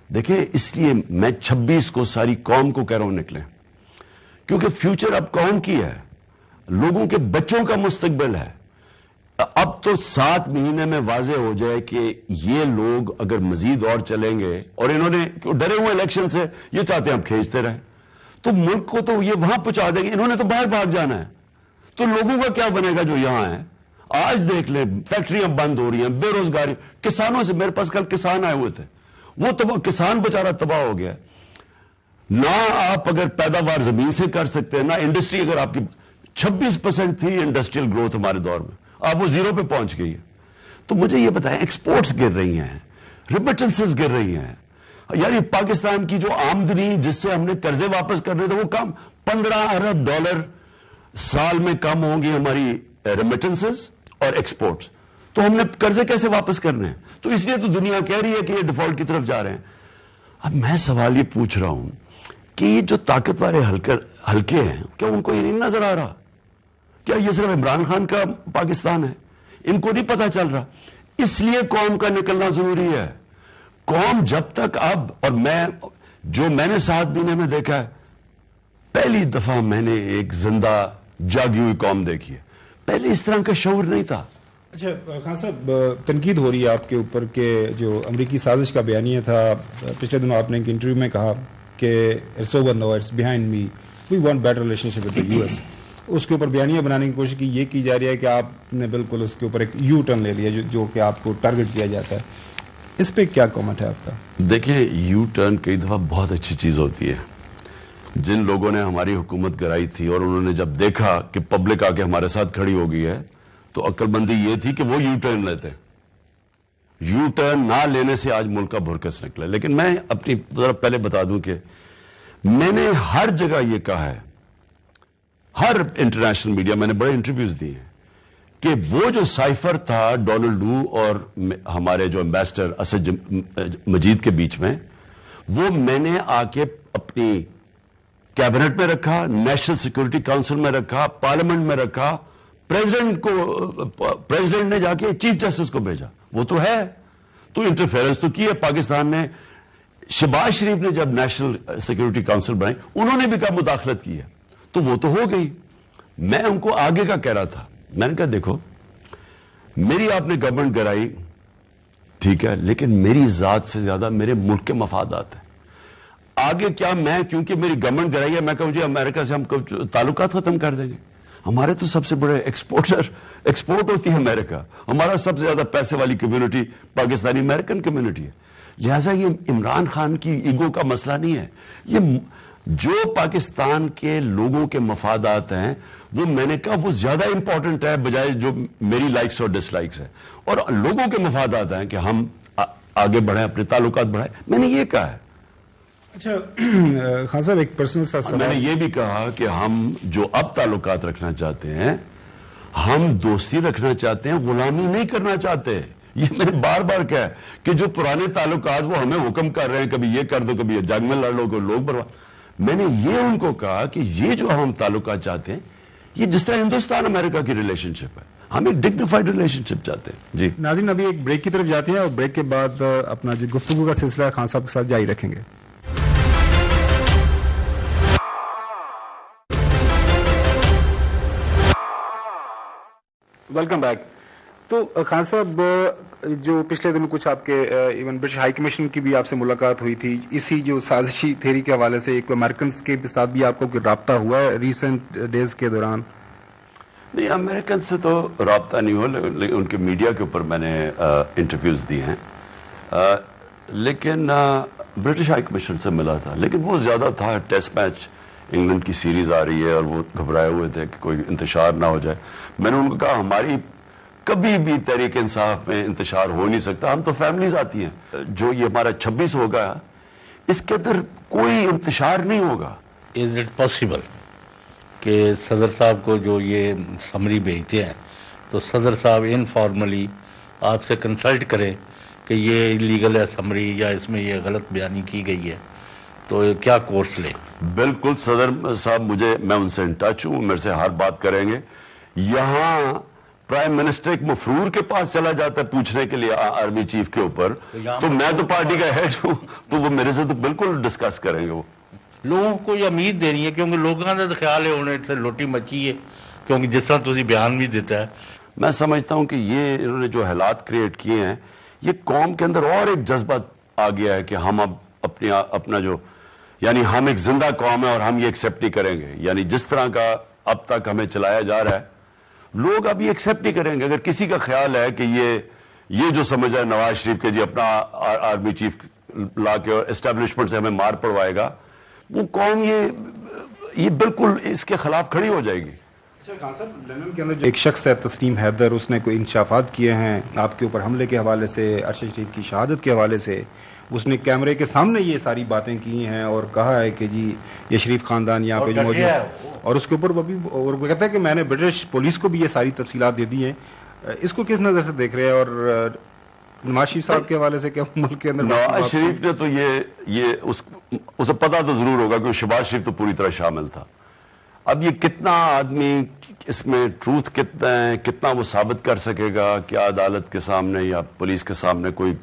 دیکھیں اس لیے میں 26 کو ساری قوم کو کہہ رہا ہوں نکلیں، کیونکہ فیوچر اب قوم کی ہے، لوگوں کے بچوں کا مستقبل ہے۔ اب تو 7 مہینے میں واضح ہو جائے کہ یہ لوگ اگر مزید اور چلیں گے، اور انہوں نے ڈرے ہوئے الیکشن سے یہ چاہتے ہیں ہم کھینچتے رہیں، تو ملک کو تو یہ وہاں پہنچا دیں گے۔ انہوں نے تو باہر بھاگ جانا ہے، تو لوگوں کا کیا بنے گا جو یہاں ہیں؟ آج دیکھ لیں فیکٹریاں بند ہو رہی ہیں، بے روزگاری، کسانوں سے، میرے پاس کل کسان آئے ہوئے تھے، وہ کسان بیچارہ تباہ ہو گیا۔ نہ آپ اگر پیداوار زمین سے کر سکتے ہیں، نہ انڈسٹری، اگر آپ کی 26% تھی انڈسٹریل گروتھ ہمارے دور میں، اب وہ 0 پہ پہنچ گئی ہے۔ تو مجھے یہ بتائیں ایکسپورٹس گر رہی ہیں، ریمیٹنسز گر رہی ہیں، یعنی پاکستان کی جو آمدنی جس سے ہم نے قرضے واپس کرنے تھے وہ کم 15 ارب ڈالر سال میں کم ہوں گی ہماری ریمیٹنسز اور ایکسپورٹس، تو ہم نے قرضے کیسے واپس کرنے ہیں؟ تو اس لیے تو دنیا کہہ رہی ہے کہ یہ ڈیفالٹ کی طرف جا رہے ہیں۔ اب میں سوال یہ پوچھ رہا ہوں کہ یہ جو طاقت والے حلقے ہیں، کیا ان کو یہ نہیں نظر آ رہا؟ کیا یہ صرف عمران خان کا پاکستان ہے؟ ان کو نہیں پتا چل رہا؟ اس لیے قوم کا نکلنا ضروری ہے۔ قوم جب تک اب، اور میں نے 7 مہینے میں دیکھا ہے، پہلی دفعہ میں نے ایک زندہ جاگی ہوئی قوم دیکھی ہے۔ پہلے اس طرح کا شعور نہیں تھا. اچھا خان صاحب، تنقید ہو رہی ہے آپ کے اوپر کہ جو امریکی سازش کا بیانیہ تھا، پچھلے دنوں آپ نے ایک انٹرویو میں کہا کہ it's over now, it's behind me, we want better relationship with the US. اس کے اوپر بیانیہ بنانے کی کوشش یہ کی جا رہی ہے کہ آپ نے بالکل اس کے اوپر ایک یو ٹرن لے لیا جو کہ آپ کو ٹارگٹ کیا جاتا ہے. اس پہ کیا کامنٹ ہے آپ کا؟ دیکھیں، یو ٹرن کئی دفعہ بہت اچھی چیز ہوتی ہے. جن لوگوں نے ہماری حکومت گرائی تھی اور انہوں نے جب دیکھا کہ پبلک آ کے ہمارے ساتھ کھڑی ہو گئی ہے تو عقل مندی یہ تھی کہ وہ یو ٹرن لیتے. یو ٹرن نہ لینے سے آج ملک کا بھرکس نکلا. لیکن میں اپنی ذرا پہلے بتا دوں کہ میں نے ہر جگہ یہ کہا ہے، ہر انٹرنیشنل میڈیا، میں نے بڑے انٹرویوز دیے ہیں کہ وہ جو سائفر تھا ڈونلڈ لو اور ہمارے جو ایمبیسڈر اسد مجید کے بیچ میں، وہ میں نے آ کے اپنی کیبنٹ میں رکھا، نیشنل سیکورٹی کاؤنسل میں رکھا، پارلیمنٹ میں رکھا، پریزیڈنٹ نے جا کے چیف جسٹس کو بھیجا. وہ تو ہے، تو انٹرفیئرنس تو کی ہے پاکستان نے. شہباز شریف نے جب نیشنل سیکورٹی کاؤنسل بنائی انہوں نے بھی کہا مداخلت کی ہے، تو وہ تو ہو گئی. میں ان کو آگے کا کہہ رہا تھا، میں نے کہا دیکھو میری آپ نے گورنمنٹ گرائی ٹھیک ہے، لیکن میری ذات سے زیادہ میرے ملک کے مفادات ہیں. آگے کیا میں کیونکہ میری گورنمنٹ گرائی ہے میں کہوں جی امریکہ سے ہم تعلقات ختم کر دیں گے؟ ہمارے تو سب سے بڑے ایکسپورٹ ہوتی ہے امریکہ. ہمارا سب سے زیادہ پیسے والی کمیونٹی پاکستانی امریکن کمیونٹی ہے. لہٰذا یہ عمران خان کی ایگو کا مسئلہ نہیں ہے. یہ جو پاکستان کے لوگوں کے مفادات ہیں وہ میں نے کہا وہ زیادہ امپورٹنٹ ہے بجائے جو میری لائکس اور ڈس لائکس ہیں. اور لوگوں کے مفادات ہیں کہ ہم آگے بڑھیں، اپنے تعلقات بڑھائیں. میں نے یہ کہا ہے. اچھا خان صاحب، ایک پرسنل سا سوال. میں نے یہ بھی کہا کہ ہم جو اب تعلقات رکھنا چاہتے ہیں، ہم دوستی رکھنا چاہتے ہیں، غلامی نہیں کرنا چاہتے. یہ میں نے بار بار کہا کہ جو پرانے تعلقات وہ ہمیں حکم کر رہے ہیں کبھی یہ کر دو کبھی جنگ میں لڑ لو کوئی لوگ برباد. میں نے یہ ان کو کہا کہ یہ جو ہم تعلقات چاہتے ہیں یہ جس طرح ہندوستان امریکہ کی ریلیشن شپ ہے، ہم ایک ڈگنیفائڈ ریلیشن شپ چاہتے ہیں. جی ناظرین، ابھی ایک بریک کی طرف جاتے ہیں اور بریک کے بعد اپنا جو گفتگو کا سلسلہ ہے خان صاحب کے ساتھ جاری رکھیں گے. Welcome back. تو خان صاحب، جو پچھلے دنوں کچھ آپ کے ایون برٹش ہائی کمیشن کی بھی آپ سے ملاقات ہوئی تھی اسی جو سازشی تھیوری کے حوالے سے، ایک امریکنز کے ساتھ بھی آپ کو کوئی رابطہ ہوا ہے ریسنٹ ڈیز کے دوران؟ نہیں، امریکن سے تو رابطہ نہیں ہوا، لیکن ان کے میڈیا کے اوپر میں نے انٹرویوز دی ہیں. لیکن برٹش ہائی کمیشن سے ملا تھا، لیکن وہ زیادہ تھا ٹیسٹ میچ انگلینڈ کی سیریز آ رہی ہے اور وہ گھبرائے ہوئے تھے کہ کوئی انتشار نہ ہو جائے. میں نے ان کو کہا ہماری کبھی بھی تحریک انصاف میں انتشار ہو نہیں سکتا، ہم تو فیملیز آتی ہیں. جو یہ ہمارا 26 ہوگا اس کے اندر کوئی انتشار نہیں ہوگا. از اٹ پاسبل کہ صدر صاحب کو جو یہ سمری بھیجتے ہیں تو صدر صاحب انفارملی آپ سے کنسلٹ کریں کہ یہ لیگل ہے سمری یا اس میں یہ غلط بیانی کی گئی ہے تو کیا کورس لیں؟ بالکل صدر صاحب میں ان سے ان ٹچ ہوں، میرے سے ہر بات کریں گے. یہاں پرائم منسٹر ایک مفرور کے پاس چلا جاتا ہے پوچھنے کے لیے آرمی چیف کے اوپر، تو میں تو پارٹی کا ہیڈ ہوں تو وہ میرے سے تو بالکل ڈسکس کریں گے. وہ لوگوں کو یہ امید دینی ہے کیونکہ لوگوں کا تو خیال ہے انہیں سے لوٹی مچی ہے، کیونکہ جس طرح تسی بیان بھی دیتا ہے. میں سمجھتا ہوں کہ یہ انہوں نے جو حالات کریٹ کیے ہیں یہ قوم کے اندر اور ایک جذبہ آ گیا ہے کہ ہم اب اپنا جو یعنی ہم ایک زندہ قوم ہے اور ہم یہ ایکسیپٹ نہیں کریں گے. یعنی جس طرح کا اب تک ہمیں چلایا جا رہا ہے لوگ اب یہ ایکسیپٹ نہیں کریں گے. اگر کسی کا خیال ہے کہ یہ جو سمجھ ہے نواز شریف کے جی اپنا آرمی چیف لا کے اسٹیبلشمنٹ سے ہمیں مار پڑوائے گا، وہ قوم یہ بالکل اس کے خلاف کھڑی ہو جائے گی. اچھا خان صاحب، لندن کے اندر ایک شخص ہے تسنیم حیدر، اس نے کوئی انکشافات کیے ہیں آپ کے اوپر حملے کے حوالے سے، ارشد شریف کی شہادت کے حوالے سے. اس نے کیمرے کے سامنے یہ ساری باتیں کی ہیں اور کہا ہے کہ جی یہ شریف خاندان یہاں پہ جو موجود ہے، اور اس کے اوپر وہ کہتا ہے کہ میں نے برٹش پولیس کو بھی یہ ساری تفصیلات دے دی ہیں. اس کو کس نظر سے دیکھ رہے ہیں؟ اور نواز شریف صاحب کے حوالے سے کیا ملک کے اندر نواز شریف نے تو یہ اسے پتا تو ضرور ہوگا کہ شہباز شریف تو پوری طرح شامل تھا. اب یہ کتنا آدمی اس میں ٹروتھ کتنا ہے، کتنا وہ ثابت کر سکے گا، کیا عدالت کے سامنے یا پولیس کے سامنے کوئی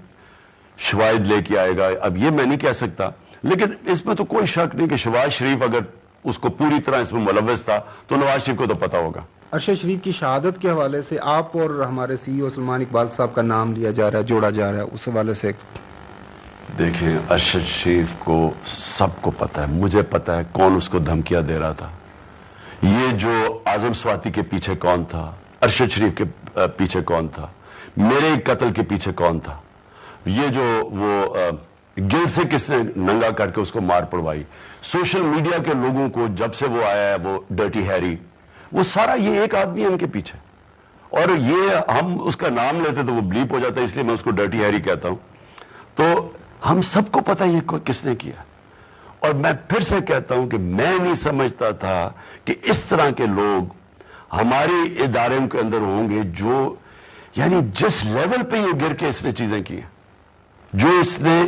شواہد لے کے آئے گا، اب یہ میں نہیں کہہ سکتا. لیکن اس میں تو کوئی شک نہیں کہ شہباز شریف اگر اس کو پوری طرح اس میں ملوث تھا تو نواز شریف کو تو پتا ہوگا. ارشد شریف کی شہادت کے حوالے سے آپ اور ہمارے سی ای او سلمان اقبال صاحب کا نام لیا جا رہا ہے، جوڑا جا رہا ہے، اس حوالے سے دیکھیں ارشد شریف کو سب کو پتا ہے، مجھے پتا ہے کون اس کو دھمکیاں دے رہا تھا. یہ جو اعظم سواتی کے پیچھے کون تھا، ارشد شریف کے پیچھے کون تھا، میرے قتل کے پیچھے کون تھا، یہ جو وہ گل سے کس نے ننگا کر کے اس کو مار پڑوائی، سوشل میڈیا کے لوگوں کو جب سے وہ آیا ہے وہ ڈرٹی ہیری، وہ سارا یہ ایک آدمی ہے ان کے پیچھے. اور یہ ہم اس کا نام لیتے تو وہ بلیپ ہو جاتا ہے، اس لیے میں اس کو ڈرٹی ہیری کہتا ہوں. تو ہم سب کو پتا یہ کس نے کیا. اور میں پھر سے کہتا ہوں کہ میں نہیں سمجھتا تھا کہ اس طرح کے لوگ ہمارے اداروں کے اندر ہوں گے، جو یعنی جس لیول پہ یہ گر کے اس نے چیزیں کی ہیں، جو اس نے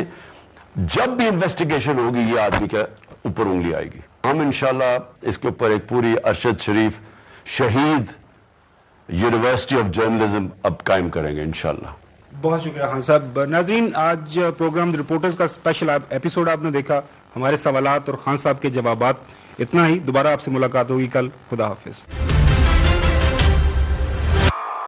جب بھی انویسٹیگیشن ہوگی یہ آدمی کے اوپر انگلی آئے گی. ہم انشاءاللہ اس کے اوپر ایک پوری ارشد شریف شہید یونیورسٹی آف جرنلزم اب قائم کریں گے انشاءاللہ. بہت شکریہ خان صاحب. ناظرین، آج پروگرام رپورٹرز کا اسپیشل ایپیسوڈ آپ نے دیکھا، ہمارے سوالات اور خان صاحب کے جوابات. اتنا ہی، دوبارہ آپ سے ملاقات ہوگی کل. خدا حافظ.